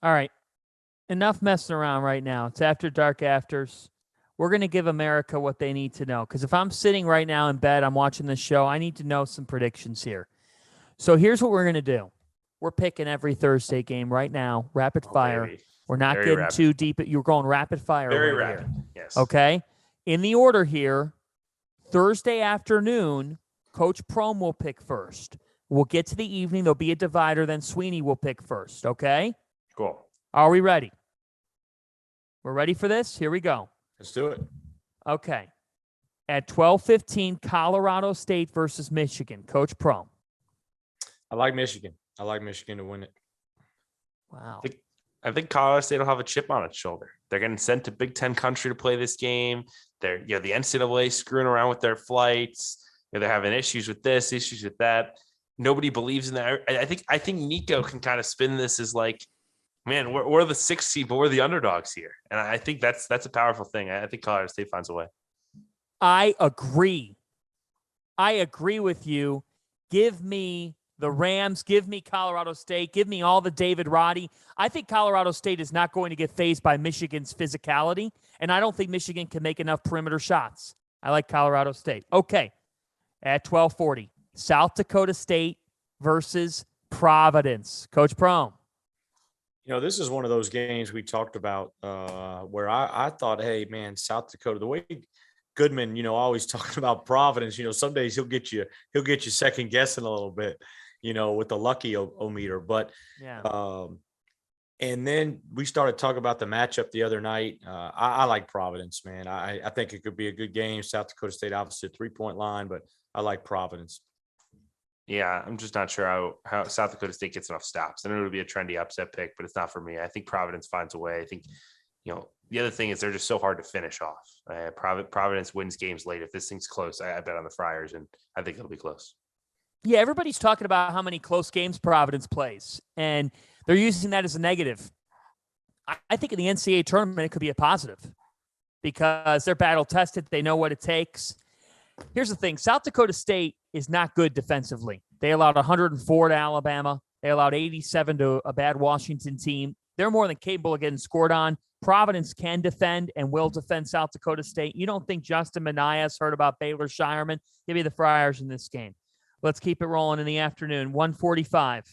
All right. Enough messing around right now. It's after dark afters. We're going to give America what they need to know. Because if I'm sitting right now in bed, I'm watching this show, I need to know some predictions here. So here's what we're going to do. We're picking every Thursday game right now, rapid fire. Baby. We're not Very getting rapid. too deep. You're going rapid fire Very right rapid. here. Yes. Okay? In the order here, Thursday afternoon, Coach Prohm will pick first. We'll get to the evening. There'll be a divider. Then Sweeney will pick first. Okay? Cool. Are we ready? We're ready for this? Here we go. Let's do it. Okay. At 12:15, Colorado State versus Michigan. Coach Prohm. I like Michigan. I like Michigan to win it. Wow. I think Colorado State will have a chip on its shoulder. They're getting sent to Big Ten country to play this game. They're, the NCAA screwing around with their flights. They're having issues with this, issues with that. Nobody believes in that. I think Nico can kind of spin this as like, man, we're the 6th seed, but we're the underdogs here. And I think that's a powerful thing. I think Colorado State finds a way. I agree. I agree with you. Give me the Rams. Give me Colorado State. Give me all the David Roddy. I think Colorado State is not going to get fazed by Michigan's physicality, and I don't think Michigan can make enough perimeter shots. I like Colorado State. Okay, at 12:40, South Dakota State versus Providence. Coach Prohm. This is one of those games we talked about where I thought, hey, man, South Dakota, the way Goodman, always talking about Providence, some days he'll get you second guessing a little bit, with the lucky o-meter. But yeah. And then we started talking about the matchup the other night. I like Providence, man. I think it could be a good game. South Dakota State, obviously, 3-point line, but I like Providence. Yeah, I'm just not sure how South Dakota State gets enough stops. I know it would be a trendy upset pick, but it's not for me. I think Providence finds a way. I think, the other thing is they're just so hard to finish off. Providence wins games late. If this thing's close, I bet on the Friars, and I think it'll be close. Yeah, everybody's talking about how many close games Providence plays, and they're using that as a negative. I think in the NCAA tournament, it could be a positive because they're battle-tested. They know what it takes. Here's the thing. South Dakota State is not good defensively. They allowed 104 to Alabama. They allowed 87 to a bad Washington team. They're more than capable of getting scored on. Providence can defend and will defend South Dakota State. You don't think Justin Manias heard about Baylor Shireman? Give me the Friars in this game. Let's keep it rolling in the afternoon. 1:45.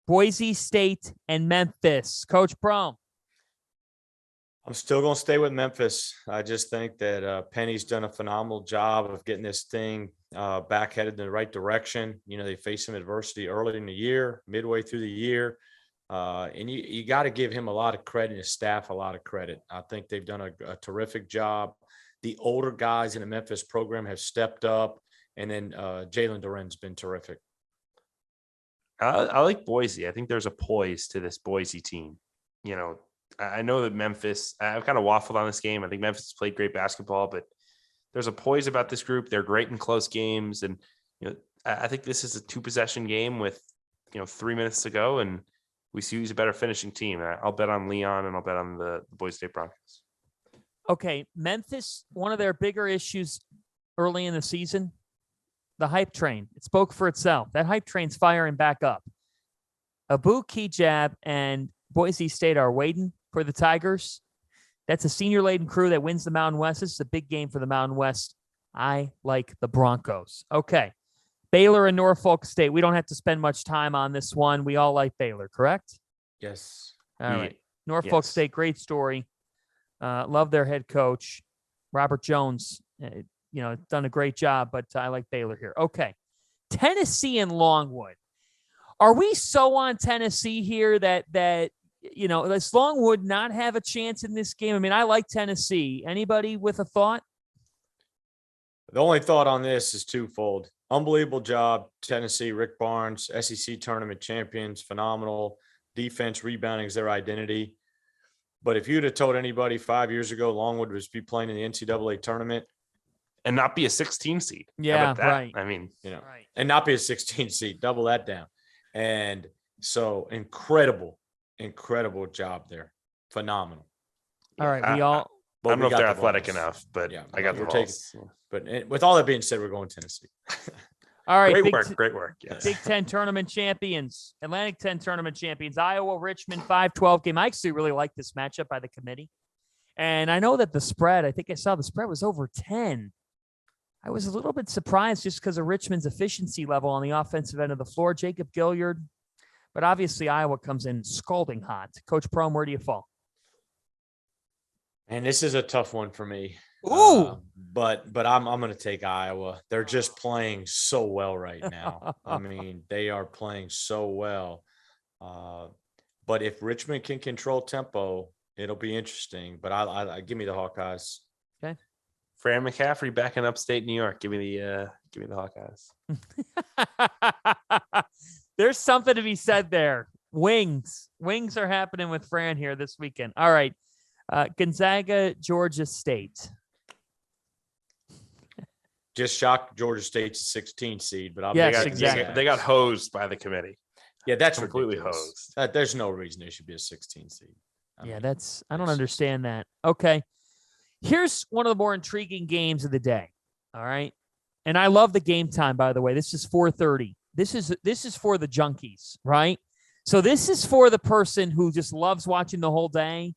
Boise State and Memphis. Coach Prohm. I'm still going to stay with Memphis. I just think that Penny's done a phenomenal job of getting this thing back headed in the right direction. They faced some adversity early in the year, midway through the year. And you got to give him a lot of credit and his staff a lot of credit. I think they've done a terrific job. The older guys in the Memphis program have stepped up. And then Jalen Duren's been terrific. I like Boise. I think there's a poise to this Boise team. I know that Memphis, I've kind of waffled on this game. I think Memphis has played great basketball, but there's a poise about this group. They're great in close games. And, I think this is a 2-possession game with, 3 minutes to go. And we see who's a better finishing team. I'll bet on Leon and I'll bet on the Boise State Broncos. Okay. Memphis, one of their bigger issues early in the season, the hype train. It spoke for itself. That hype train's firing back up. Abu Kijab and Boise State are waiting for the Tigers. That's a senior-laden crew that wins the Mountain West. This is a big game for the Mountain West. I like the Broncos. Okay. Baylor and Norfolk State. We don't have to spend much time on this one. We all like Baylor, correct? Yes. All right. Norfolk State, great story. Love their head coach, Robert Jones. Done a great job, but I like Baylor here. Okay. Tennessee and Longwood. Are we so on Tennessee here that does Longwood not have a chance in this game? I mean, I like Tennessee. Anybody with a thought? The only thought on this is twofold. Unbelievable job, Tennessee, Rick Barnes, SEC tournament champions, phenomenal. Defense, rebounding is their identity. But if you'd have told anybody 5 years ago Longwood would be playing in the NCAA tournament, and not be a 16 seed. Yeah, right. I mean, right. And not be a 16 seed, double that down. And so incredible job there. Phenomenal. All right. I don't know if they're athletic enough, but I got the balls. But with all that being said, we're going Tennessee. All right. Great work. Yes. Big Ten tournament champions, Atlantic 10 tournament champions, Iowa, Richmond, 5-12 game. I actually really like this matchup by the committee. And I know that the spread, I think I saw the spread was over 10. I was a little bit surprised just because of Richmond's efficiency level on the offensive end of the floor. Jacob Gilliard. But obviously, Iowa comes in scalding hot. Coach Prohm, where do you fall? And this is a tough one for me. Ooh. But I'm going to take Iowa. They're just playing so well right now. I mean, they are playing so well. But if Richmond can control tempo, it'll be interesting. But I give me the Hawkeyes. Okay. Fran McCaffrey back in upstate New York. Give me the Hawkeyes. There's something to be said there. Wings are happening with Fran here this weekend. All right. Gonzaga, Georgia State. Just shocked Georgia State's 16 seed, but exactly. They got hosed by the committee. Yeah, that's completely ridiculous. hosed. There's no reason they should be a 16 seed. I don't understand that. Okay. Here's one of the more intriguing games of the day. All right. And I love the game time, by the way. This is 4:30. This is for the junkies, right? So this is for the person who just loves watching the whole day.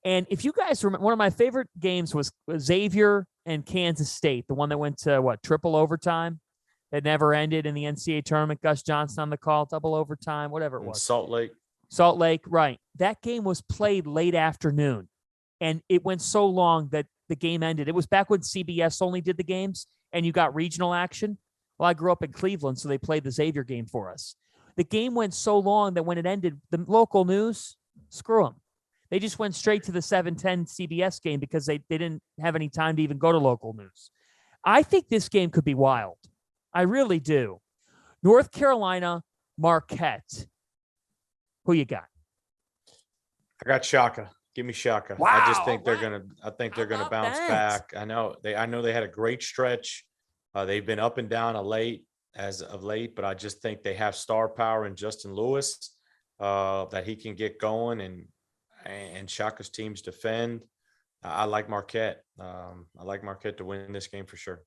And if you guys remember, one of my favorite games was Xavier and Kansas State, the one that went to triple overtime. It never ended in the NCAA tournament. Gus Johnson on the call, double overtime, whatever it was. Salt Lake, right. That game was played late afternoon, and it went so long that the game ended. It was back when CBS only did the games, and you got regional action. Well, I grew up in Cleveland, so they played the Xavier game for us. The game went so long that when it ended, the local news, screw them. They just went straight to the 7:10 CBS game because they didn't have any time to even go to local news. I think this game could be wild. I really do. North Carolina, Marquette. Who you got? I got Shaka. Give me Shaka. Wow, I just think they're gonna bounce back. I know they had a great stretch. They've been up and down as of late, but I just think they have star power in Justin Lewis that he can get going and Shaka's teams defend. I like Marquette. I like Marquette to win this game for sure.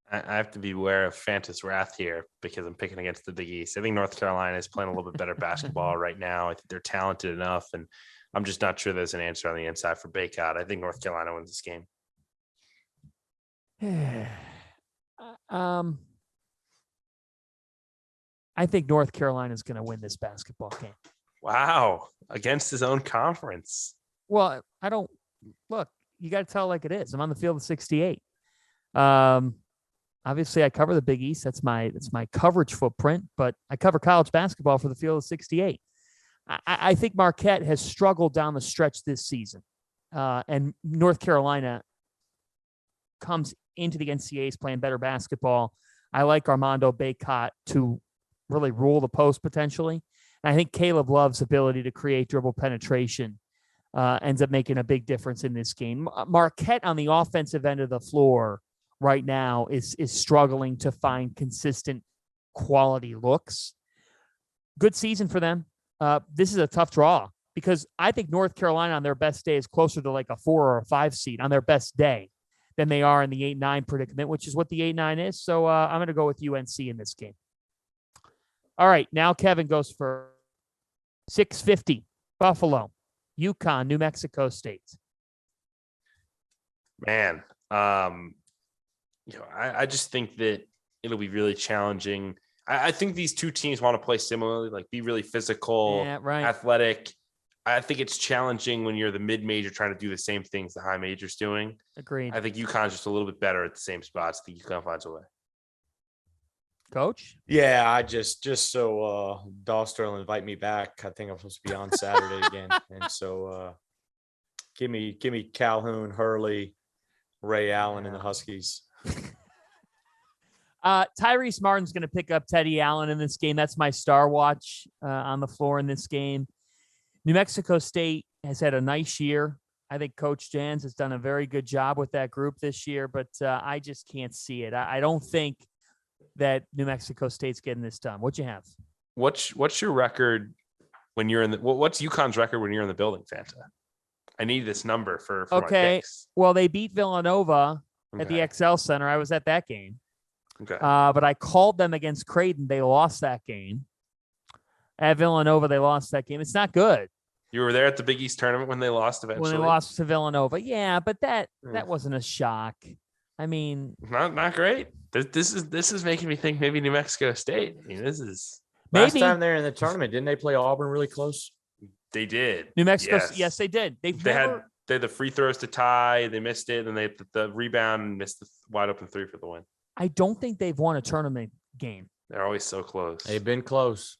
I have to be aware of Fanta's wrath here because I'm picking against the Big East. I think North Carolina is playing a little bit better basketball right now. I think they're talented enough, and I'm just not sure there's an answer on the inside for Baycott. I think North Carolina wins this game. I think North Carolina is going to win this basketball game. Wow. Against his own conference. Well, I don't look, you got to tell it like it is. I'm on the field of 68. Obviously I cover the Big East. That's my coverage footprint, but I cover college basketball for the field of 68. I think Marquette has struggled down the stretch this season. And North Carolina comes into the NCAAs playing better basketball. I like Armando Baycott to really rule the post potentially. And I think Caleb Love's ability to create dribble penetration ends up making a big difference in this game. Marquette on the offensive end of the floor right now is struggling to find consistent quality looks. Good season for them. This is a tough draw because I think North Carolina on their best day is closer to like a 4 or a 5 seed on their best day than they are in the 8-9 predicament, which is what the 8-9 is. So I'm going to go with UNC in this game. All right, now Kevin goes for 650, Buffalo, UConn, New Mexico State. Man, I just think that it'll be really challenging. I think these two teams want to play similarly, like be really physical, athletic. I think it's challenging when you're the mid-major trying to do the same things the high major's doing. Agreed. I think UConn's just a little bit better at the same spots. I think UConn finds a way. Coach? Yeah, I just so Doster will invite me back. I think I'm supposed to be on Saturday again. And so give me Calhoun, Hurley, Ray Allen, and the Huskies. Tyrese Martin's going to pick up Teddy Allen in this game. That's my star watch on the floor in this game. New Mexico State has had a nice year. I think Coach Jans has done a very good job with that group this year, but I just can't see it. I don't think that New Mexico State's getting this done. What'd you have? What's your record when you're in the? What's UConn's record when you're in the building, Fanta? I need this number for my picks. Well, they beat Villanova at the XL Center. I was at that game. Okay. But I called them against Creighton. They lost that game. At Villanova, they lost that game. It's not good. You were there at the Big East tournament when they lost eventually? When they lost to Villanova. Yeah, but that wasn't a shock. I mean, not great. This is making me think maybe New Mexico State. I mean, this is last time they're in the tournament. Didn't they play Auburn really close? They did. New Mexico. Yes, they did. They had the free throws to tie. They missed it, and they the rebound and missed the wide open three for the win. I don't think they've won a tournament game. They're always so close. They've been close.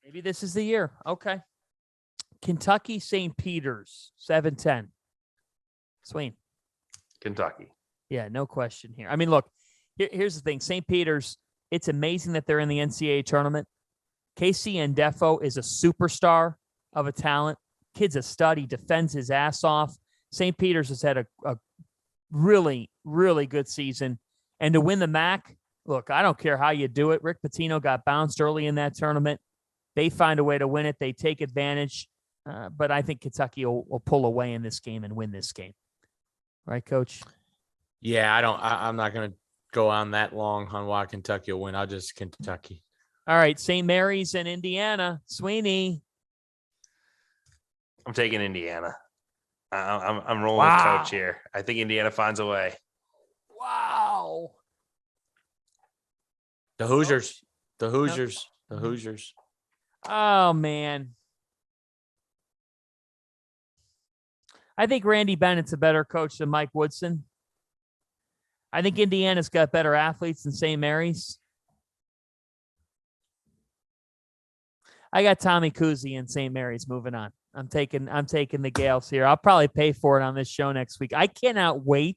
Maybe this is the year. Okay. Kentucky, St. Peter's, 7-10. Swain. Kentucky. Yeah, no question here. I mean, look, here's the thing. St. Peter's, it's amazing that they're in the NCAA tournament. Casey Ndefo is a superstar of a talent. Kid's a stud. He defends his ass off. St. Peter's has had a really, really good season. And to win the MAC, look, I don't care how you do it. Rick Pitino got bounced early in that tournament. They find a way to win it. They take advantage. But I think Kentucky will pull away in this game and win this game. Right, Coach? Yeah, I'm not going to go on that long on why Kentucky will win. I'll just Kentucky. All right, St. Mary's and Indiana. Sweeney. I'm taking Indiana. I'm rolling with Coach here. I think Indiana finds a way. Wow. The Hoosiers. The Hoosiers. The Hoosiers. Oh, man. I think Randy Bennett's a better coach than Mike Woodson. I think Indiana's got better athletes than St. Mary's. I got Tommy Kuzi and St. Mary's moving on. I'm taking the Gales here. I'll probably pay for it on this show next week. I cannot wait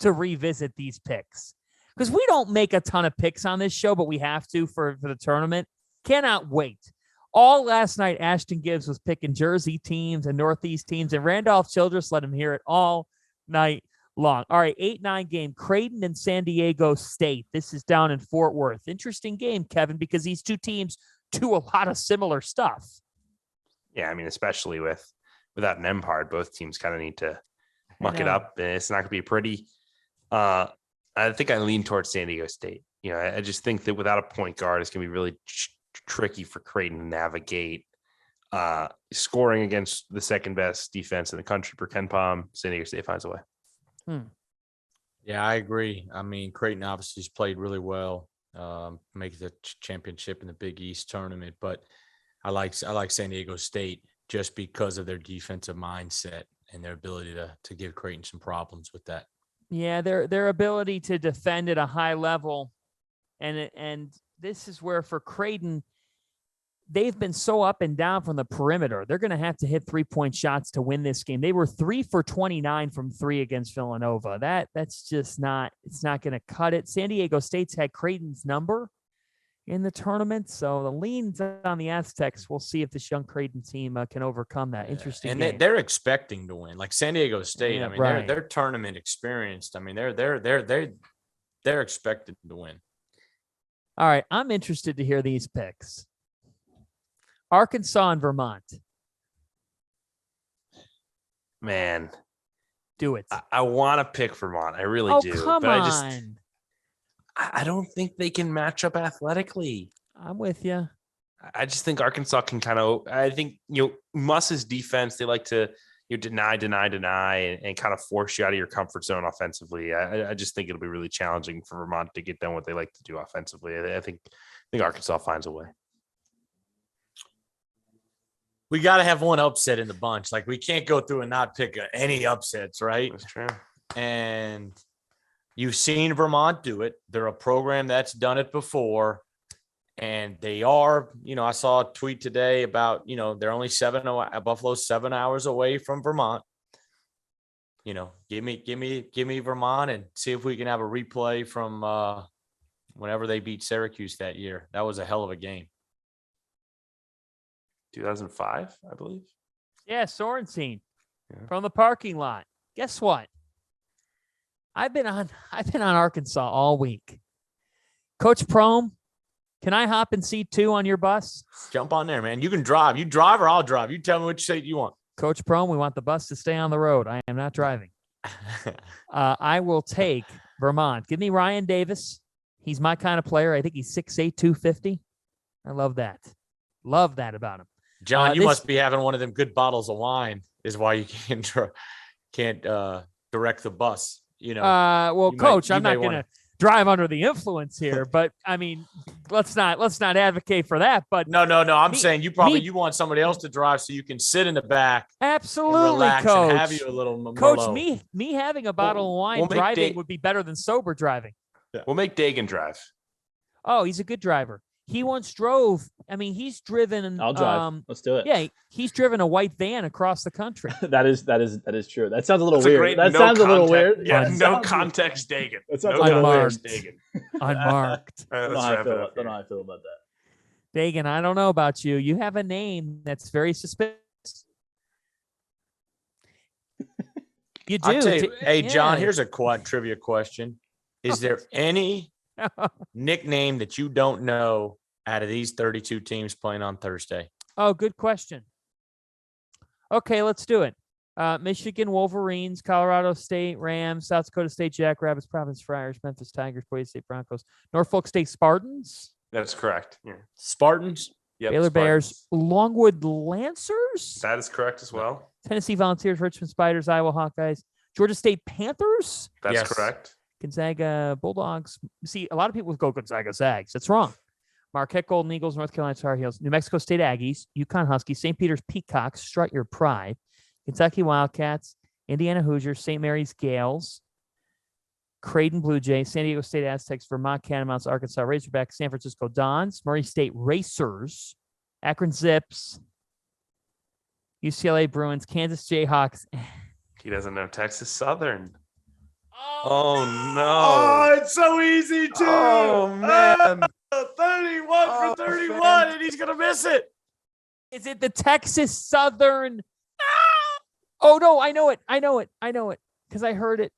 to revisit these picks because we don't make a ton of picks on this show, but we have to for the tournament. Cannot wait. All last night, Ashton Gibbs was picking Jersey teams and Northeast teams, and Randolph Childress let him hear it all night long. All right, 8-9 game, Creighton and San Diego State. This is down in Fort Worth. Interesting game, Kevin, because these two teams do a lot of similar stuff. Yeah, I mean, especially without Nembhard, both teams kind of need to muck it up. And it's not going to be pretty. I think I lean towards San Diego State. You know, I just think that without a point guard, it's going to be really tricky for Creighton to navigate scoring against the second best defense in the country per Ken Pom. San Diego State finds a way. Yeah, I agree. I mean, Creighton obviously has played really well, make the championship in the Big East tournament, but I like San Diego State just because of their defensive mindset and their ability to give Creighton some problems with that. Yeah, their ability to defend at a high level, and this is where for Creighton, they've been so up and down from the perimeter. They're going to have to hit 3-point shots to win this game. They were 3 for 29 from 3 against Villanova. That's just not. It's not going to cut it. San Diego State's had Creighton's number in the tournament, so the leans on the Aztecs. We'll see if this young Creighton team can overcome that. Interesting, and they're expecting to win. Like San Diego State, Yeah, I mean, right. they're tournament experienced. I mean, they're expected to win. All right, I'm interested to hear these picks. Arkansas and Vermont. Man, Do it. I want to pick Vermont. I really do. Come but on. I don't think they can match up athletically. I'm with you. I just think Arkansas can I think, Muss's defense, they like to deny, and kind of force you out of your comfort zone offensively. I just think it'll be really challenging for Vermont to get done what they like to do offensively. I think Arkansas finds a way. We got to have one upset in the bunch. Like, we can't go through and not pick any upsets, right? That's true. And you've seen Vermont do it. They're a program that's done it before. And they are, I saw a tweet today about, they're only Buffalo's 7 hours away from Vermont. Give me Vermont and see if we can have a replay from whenever they beat Syracuse that year. That was a hell of a game. 2005, I believe. Yeah, Sorensen from the parking lot. Guess what? I've been on Arkansas all week. Coach Prohm, can I hop in seat 2 on your bus? Jump on there, man. You can drive. You drive or I'll drive. You tell me which seat you want. Coach Prohm, we want the bus to stay on the road. I am not driving. I will take Vermont. Give me Ryan Davis. He's my kind of player. I think he's 6'8", 250. I love that. Love that about him. John, you must be having one of them good bottles of wine is why you can't direct the bus. Well, Coach, I'm not going to drive under the influence here, but I mean, let's not advocate for that. But no. I'm saying you want somebody else to drive so you can sit in the back. Absolutely, and relax Coach. And have you a little Coach, Merlot. me having a bottle of wine driving would be better than sober driving. Yeah. We'll make Dagan drive. Oh, he's a good driver. He once drove. I mean, he's driven. I'll drive. Let's do it. Yeah, he's driven a white van across the country. that is true. That sounds a little weird. That sounds a little weird. Yeah, no context, Dagan. That sounds unmarked. Dagan. Unmarked. I don't know how I feel about that. Dagan, I don't know about you. You have a name that's very suspicious. You do. Hey, John, here's a quad trivia question. Is there any nickname that you don't know out of these 32 teams playing on Thursday? Oh, good question. Okay, let's do it. Michigan Wolverines, Colorado State Rams, South Dakota State Jackrabbits, Providence Friars, Memphis Tigers, Boise State Broncos, Norfolk State Spartans. That's correct. Yeah. Spartans. Yep, Baylor Spartans. Bears, Longwood Lancers. That is correct as well. Tennessee Volunteers, Richmond Spiders, Iowa Hawkeyes, Georgia State Panthers. That's correct. Gonzaga Bulldogs. See, a lot of people go Gonzaga Zags. That's wrong. Marquette Golden Eagles, North Carolina Tar Heels, New Mexico State Aggies, UConn Huskies, St. Peter's Peacocks, Strut Your Pride, Kentucky Wildcats, Indiana Hoosiers, St. Mary's Gales, Creighton Blue Jays, San Diego State Aztecs, Vermont Catamounts, Arkansas Razorbacks, San Francisco Dons, Murray State Racers, Akron Zips, UCLA Bruins, Kansas Jayhawks. He doesn't know Texas Southern. Oh, no. Oh, it's so easy, too. Oh, man. 31 for 31, and he's going to miss it. Is it the Texas Southern? Oh, no, I know it. Because I heard it.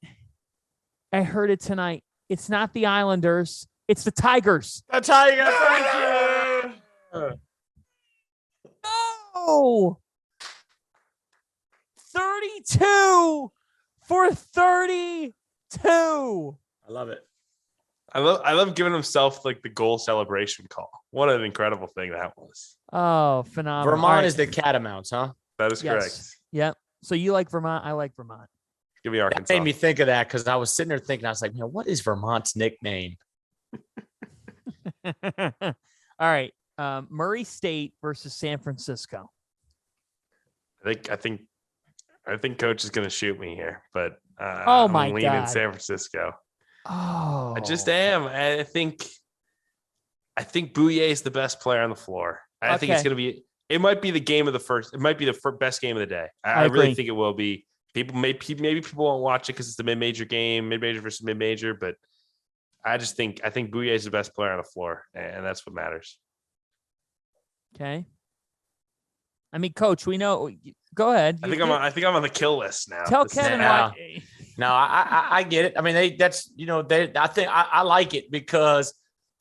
I heard it tonight. It's not the Islanders. It's the Tigers. The Tigers. Thank you. No. 32 for 32. I love it. I love giving himself like the goal celebration call. What an incredible thing that was. Oh, phenomenal. Vermont is the Catamounts, huh? That is correct. Yep. So you like Vermont. I like Vermont. Give me Arkansas. That made me think of that because I was sitting there thinking, I was like, man, what is Vermont's nickname? All right. Murray State versus San Francisco. I think Coach is going to shoot me here, but I'm leaning in San Francisco. Oh, I just am. I think Bouye is the best player on the floor. I think it's going to be. It might be the game of the first. It might be the best game of the day. I really think it will be. Maybe people won't watch it because it's the mid-major game, mid-major versus mid-major. But I think Bouye is the best player on the floor, and that's what matters. Okay. I mean, Coach, we know. Go ahead. I think I'm on the kill list now. Tell Kevin why. No, I get it. I mean, I think I like it because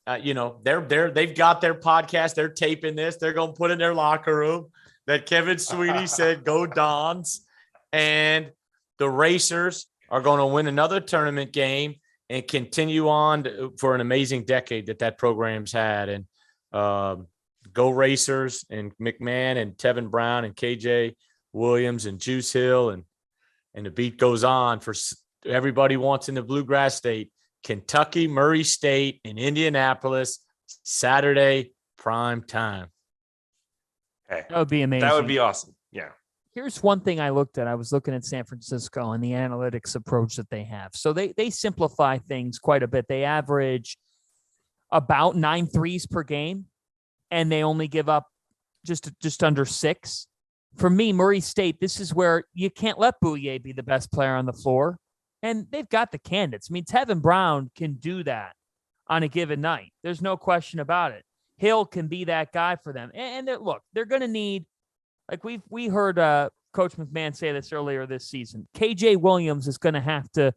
they've got their podcast. They're taping this. They're going to put in their locker room that Kevin Sweeney said, "Go Dons," and the Racers are going to win another tournament game and continue on for an amazing decade that program's had. And go Racers and McMahon and Tevin Brown and KJ Williams and Juice Hill and the beat goes on for everybody wants in the Bluegrass State, Kentucky, Murray State, and Indianapolis, Saturday, prime time. Hey, that would be amazing. That would be awesome. Yeah. Here's one thing I looked at. I was looking at San Francisco and the analytics approach that they have. So they simplify things quite a bit. They average about 9 threes per game, and they only give up just under 6. For me, Murray State, this is where you can't let Bouye be the best player on the floor. And they've got the candidates. I mean, Tevin Brown can do that on a given night. There's no question about it. Hill can be that guy for them. And they're going to need, like we heard Coach McMahon say this earlier this season. KJ Williams is going to have to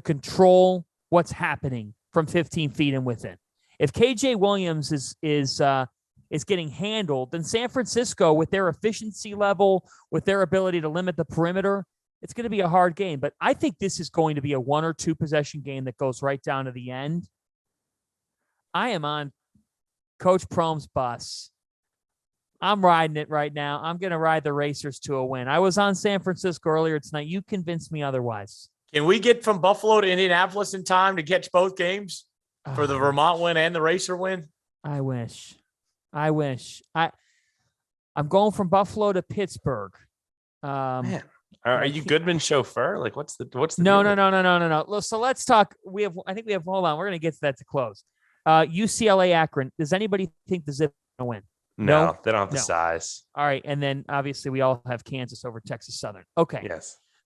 control what's happening from 15 feet and within. If KJ Williams is getting handled, then San Francisco, with their efficiency level, with their ability to limit the perimeter, it's going to be a hard game. But I think this is going to be a 1 or 2 possession game that goes right down to the end. I am on Coach Prohm's bus. I'm riding it right now. I'm going to ride the Racers to a win. I was on San Francisco earlier tonight. You convinced me otherwise. Can we get from Buffalo to Indianapolis in time to catch both games for the Vermont win and the Racer win? I wish. I'm going from Buffalo to Pittsburgh. Man, are you Goodman's chauffeur? Like, what's the No. So let's talk. I think we have. Hold on. We're going to get to that to close. UCLA Akron. Does anybody think the Zip going to win? No, they don't have the size. All right. And then obviously we all have Kansas over Texas Southern. Okay. Yes.